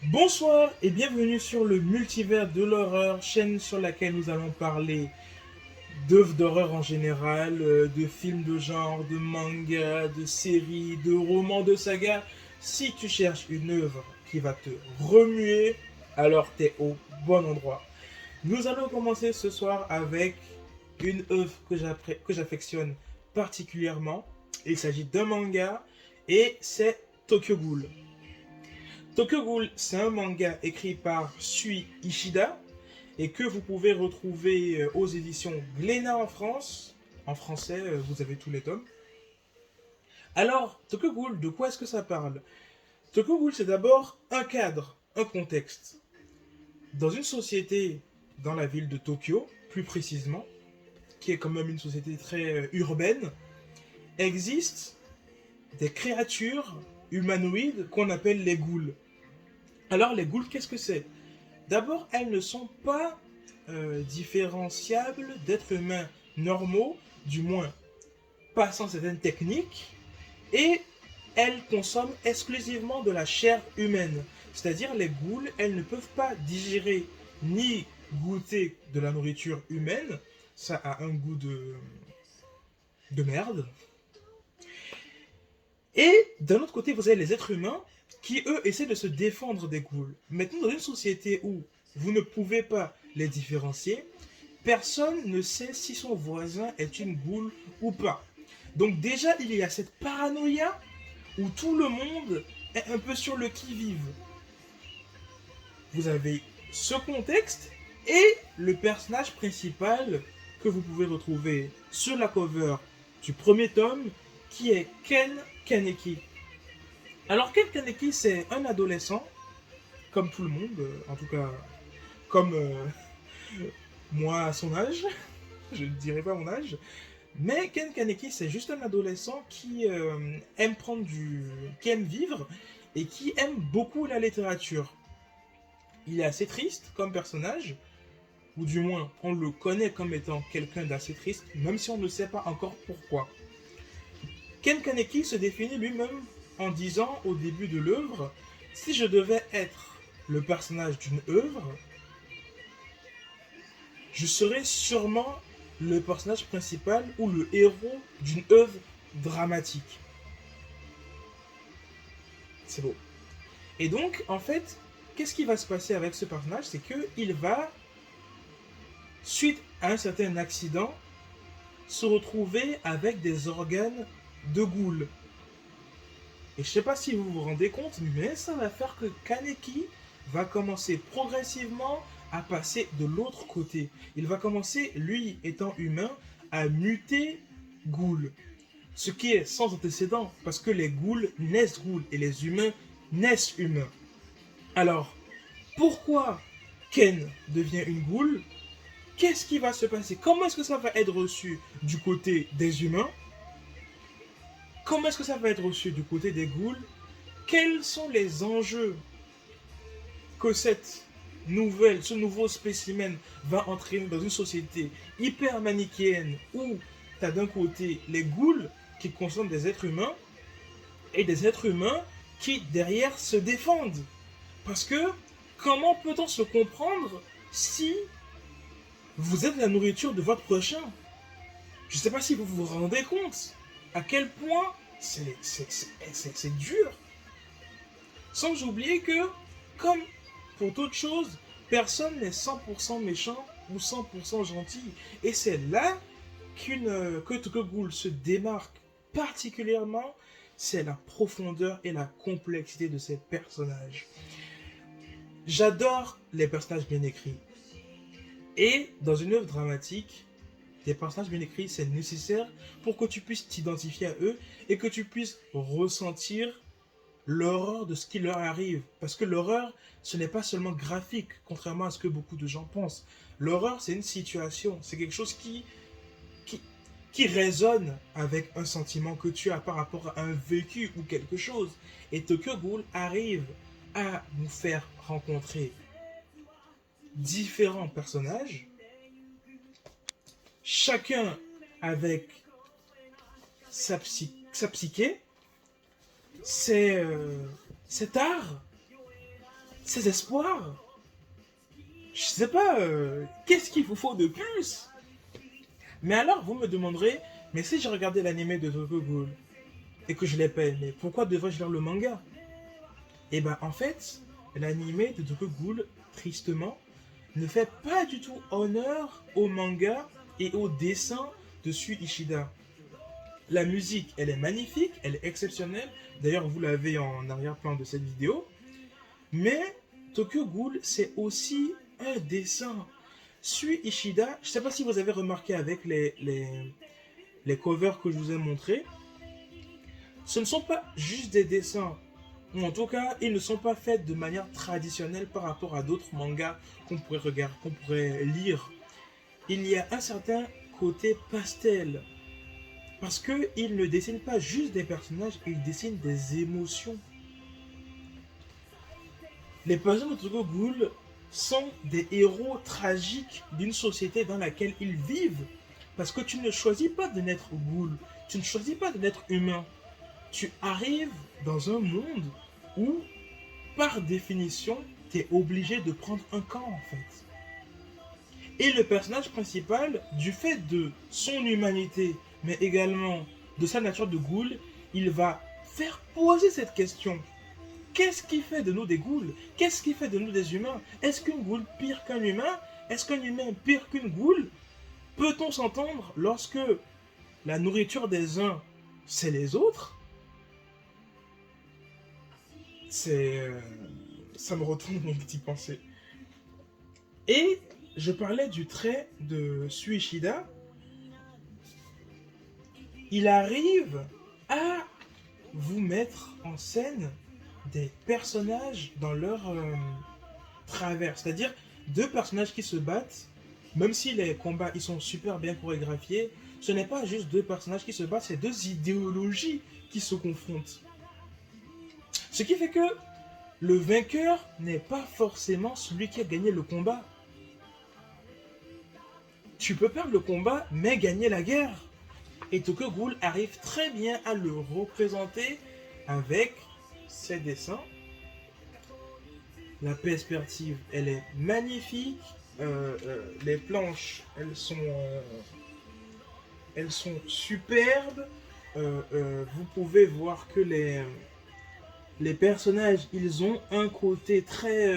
Bonsoir et bienvenue sur le multivers de l'horreur, chaîne sur laquelle nous allons parler d'œuvres d'horreur en général, de films de genre, de mangas, de séries, de romans, de sagas. Si tu cherches une œuvre qui va te remuer, alors t'es au bon endroit. Nous allons commencer ce soir avec une œuvre que j'affectionne particulièrement. Il s'agit d'un manga et c'est Tokyo Ghoul. Tokyo Ghoul, c'est un manga écrit par Sui Ishida et que vous pouvez retrouver aux éditions Glénat en France. En français, vous avez tous les tomes. Alors, Tokyo Ghoul, de quoi est-ce que ça parle? Tokyo Ghoul, c'est d'abord un cadre, un contexte. Dans une société, dans la ville de Tokyo, plus précisément, qui est quand même une société très urbaine, existent des créatures humanoïdes qu'on appelle les ghouls. Alors, les ghouls, qu'est-ce que c'est? D'abord, elles ne sont pas différenciables d'êtres humains normaux, du moins pas sans certaines techniques, et elles consomment exclusivement de la chair humaine. C'est-à-dire les ghouls, elles ne peuvent pas digérer ni goûter de la nourriture humaine, ça a un goût de merde. Et d'un autre côté, vous avez les êtres humains qui, eux, essaient de se défendre des ghouls. Maintenant, dans une société où vous ne pouvez pas les différencier, personne ne sait si son voisin est une goule ou pas. Donc déjà, il y a cette paranoïa où tout le monde est un peu sur le qui-vive. Vous avez ce contexte et le personnage principal que vous pouvez retrouver sur la cover du premier tome, qui est Ken Kaneki. Alors Ken Kaneki, c'est un adolescent, comme tout le monde, en tout cas comme moi à son âge, je ne dirais pas mon âge, mais Ken Kaneki, c'est juste un adolescent qui aime qui aime vivre et qui aime beaucoup la littérature. Il est assez triste comme personnage, ou du moins on le connaît comme étant quelqu'un d'assez triste, même si on ne sait pas encore pourquoi. Ken Kaneki se définit lui-même en disant au début de l'œuvre: si je devais être le personnage d'une œuvre, je serais sûrement le personnage principal ou le héros d'une œuvre dramatique. C'est beau. Et donc, en fait, qu'est-ce qui va se passer avec ce personnage? C'est qu'il va, suite à un certain accident, se retrouver avec des organes de goule. Et je sais pas si vous vous rendez compte, mais ça va faire que Kaneki va commencer progressivement à passer de l'autre côté. Il va commencer, lui étant humain, à muter goule. Ce qui est sans antécédent, parce que les ghouls naissent ghouls et les humains naissent humains. Alors, pourquoi Ken devient une goule? Qu'est-ce qui va se passer? Comment est-ce que ça va être reçu du côté des humains? Comment est-ce que ça va être reçu du côté des ghouls? Quels sont les enjeux que ce nouveau spécimen va entraîner dans une société hyper manichéenne où tu as d'un côté les ghouls qui consomment des êtres humains et des êtres humains qui derrière se défendent? Parce que comment peut-on se comprendre si vous êtes la nourriture de votre prochain? Je ne sais pas si vous vous rendez compte à quel point c'est dur. Sans oublier que, comme pour toute chose, personne n'est 100% méchant ou 100% gentil. Et c'est là que Tokyo Ghoul se démarque particulièrement, c'est la profondeur et la complexité de ces personnages. J'adore les personnages bien écrits. Et dans une œuvre dramatique, des personnages bien écrits, c'est nécessaire pour que tu puisses t'identifier à eux et que tu puisses ressentir l'horreur de ce qui leur arrive. Parce que l'horreur, ce n'est pas seulement graphique, contrairement à ce que beaucoup de gens pensent. L'horreur, c'est une situation, c'est quelque chose qui, qui résonne avec un sentiment que tu as par rapport à un vécu ou quelque chose. Et Tokyo Ghoul arrive à nous faire rencontrer différents personnages, chacun avec sa psyché, c'est cet art ces espoirs. Je sais pas, qu'est-ce qu'il vous faut de plus? Mais alors, vous me demanderez, mais si j'ai regardé l'anime de Tokyo Ghoul et que je l'ai pas aimé, pourquoi devrais-je lire le manga? Et ben en fait, l'anime de Tokyo Ghoul, tristement, ne fait pas du tout honneur au manga et au dessin de Sui Ishida. La musique, elle est magnifique, elle est exceptionnelle. D'ailleurs, vous l'avez en arrière-plan de cette vidéo. Mais Tokyo Ghoul, c'est aussi un dessin. Sui Ishida, je ne sais pas si vous avez remarqué avec les covers que je vous ai montrés, ce ne sont pas juste des dessins. Ou en tout cas, ils ne sont pas faits de manière traditionnelle par rapport à d'autres mangas qu'on pourrait regarder, qu'on pourrait lire. Il y a un certain côté pastel. Parce qu'il ne dessine pas juste des personnages, il dessine des émotions. Les personnages de Tokyo Ghoul sont des héros tragiques d'une société dans laquelle ils vivent. Parce que tu ne choisis pas de naître ghoul, tu ne choisis pas de naître humain. Tu arrives dans un monde où, par définition, tu es obligé de prendre un camp en fait. Et le personnage principal, du fait de son humanité, mais également de sa nature de ghoul, il va faire poser cette question. Qu'est-ce qui fait de nous des ghouls? Qu'est-ce qui fait de nous des humains? Est-ce qu'une ghoul pire qu'un humain? Est-ce qu'un humain pire qu'une ghoul? Peut-on s'entendre lorsque la nourriture des uns, c'est les autres? C'est... ça me retourne mon petit pensée. Et je parlais du trait de Suishida. Il arrive à vous mettre en scène des personnages dans leur travers. C'est-à-dire deux personnages qui se battent, même si les combats ils sont super bien chorégraphiés, ce n'est pas juste deux personnages qui se battent, c'est deux idéologies qui se confrontent. Ce qui fait que le vainqueur n'est pas forcément celui qui a gagné le combat. Tu peux perdre le combat, mais gagner la guerre. Et Tokyo Ghoul arrive très bien à le représenter avec ses dessins. La perspective, elle est magnifique. Les planches, elles sont superbes. Vous pouvez voir que les personnages, ils ont un côté très...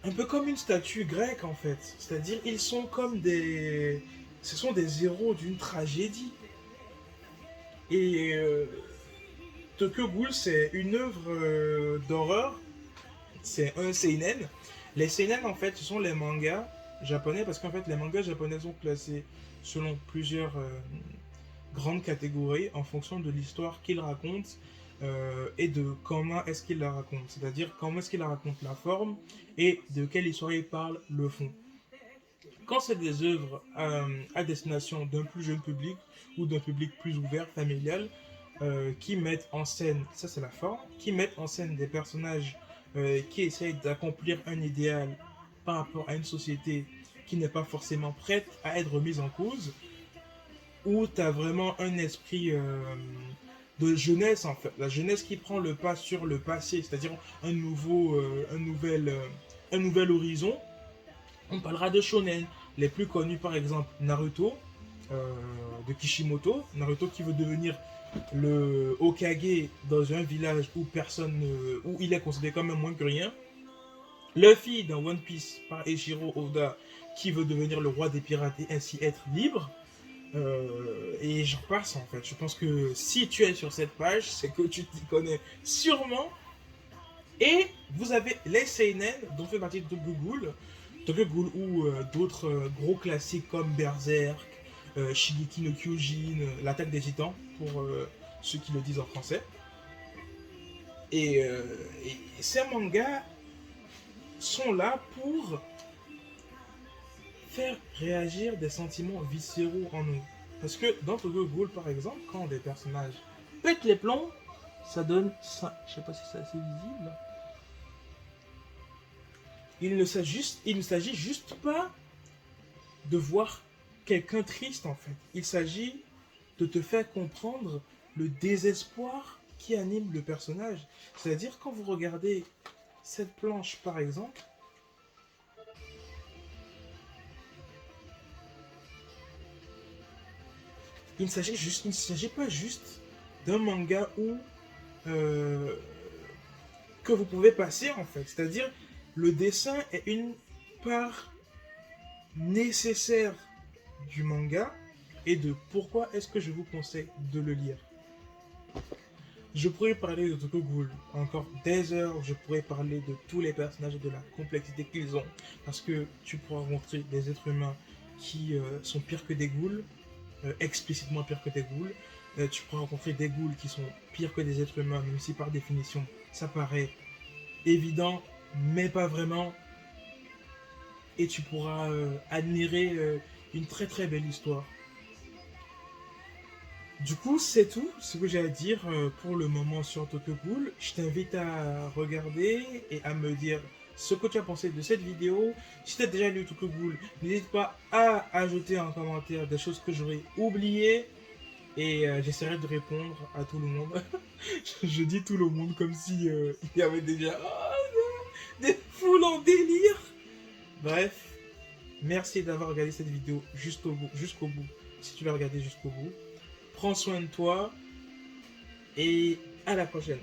un peu comme une statue grecque en fait. C'est-à-dire, ils sont comme des... ce sont des héros d'une tragédie. Et Tokyo Ghoul, c'est une œuvre d'horreur. C'est un seinen. Les seinen, en fait, ce sont les mangas japonais, parce qu'en fait, les mangas japonais sont classés selon plusieurs grandes catégories en fonction de l'histoire qu'ils racontent et de comment est-ce qu'ils la racontent. C'est-à-dire comment est-ce qu'ils la racontent, la forme, et de quelle histoire ils parlent, le fond. Quand c'est des œuvres à destination d'un plus jeune public ou d'un public plus ouvert, familial, qui mettent en scène, ça c'est la forme, qui mettent en scène des personnages qui essayent d'accomplir un idéal par rapport à une société qui n'est pas forcément prête à être mise en cause, où tu as vraiment un esprit de jeunesse en fait, la jeunesse qui prend le pas sur le passé, c'est-à-dire un nouvel horizon. On parlera de shonen, les plus connus par exemple Naruto, de Kishimoto, Naruto qui veut devenir le Hokage dans un village où personne, où il est considéré comme un moins que rien. Luffy dans One Piece par Eiichiro Oda qui veut devenir le roi des pirates et ainsi être libre. Et j'en passe en fait. Je pense que si tu es sur cette page, c'est que tu t'y connais sûrement. Et vous avez les seinen dont fait partie Tokyo Ghoul. Tokyo Ghoul ou d'autres gros classiques comme Berserk, Shingeki no Kyojin, l'attaque des titans pour ceux qui le disent en français. Et ces mangas sont là pour faire réagir des sentiments viscéraux en nous. Parce que dans Tokyo Ghoul, par exemple, quand des personnages pètent les plombs, ça donne ça. Je sais pas si c'est assez visible. Il ne s'agit juste pas de voir quelqu'un triste en fait. Il s'agit de te faire comprendre le désespoir qui anime le personnage. C'est-à-dire quand vous regardez cette planche par exemple, il ne s'agit pas juste d'un manga où euh, que vous pouvez passer en fait. C'est-à-dire le dessin est une part nécessaire du manga et de pourquoi est-ce que je vous conseille de le lire. Je pourrais parler de Tokyo Ghoul encore des heures, je pourrais parler de tous les personnages et de la complexité qu'ils ont, parce que tu pourras rencontrer des êtres humains qui sont pires que des ghouls, explicitement pires que des ghouls. Tu pourras rencontrer des ghouls qui sont pires que des êtres humains, même si par définition ça paraît évident, mais pas vraiment. Et tu pourras admirer une très très belle histoire. Du coup, c'est tout ce que j'ai à dire pour le moment sur Tokyo Ghoul. Je t'invite à regarder et à me dire ce que tu as pensé de cette vidéo. Si tu as déjà lu Tokyo Ghoul, n'hésite pas à ajouter en commentaire des choses que j'aurais oubliées et j'essaierai de répondre à tout le monde. Je dis tout le monde comme si il y avait déjà des foules en délire. Bref, merci d'avoir regardé cette vidéo jusqu'au bout, si tu l'as regardé jusqu'au bout. Prends soin de toi et à la prochaine.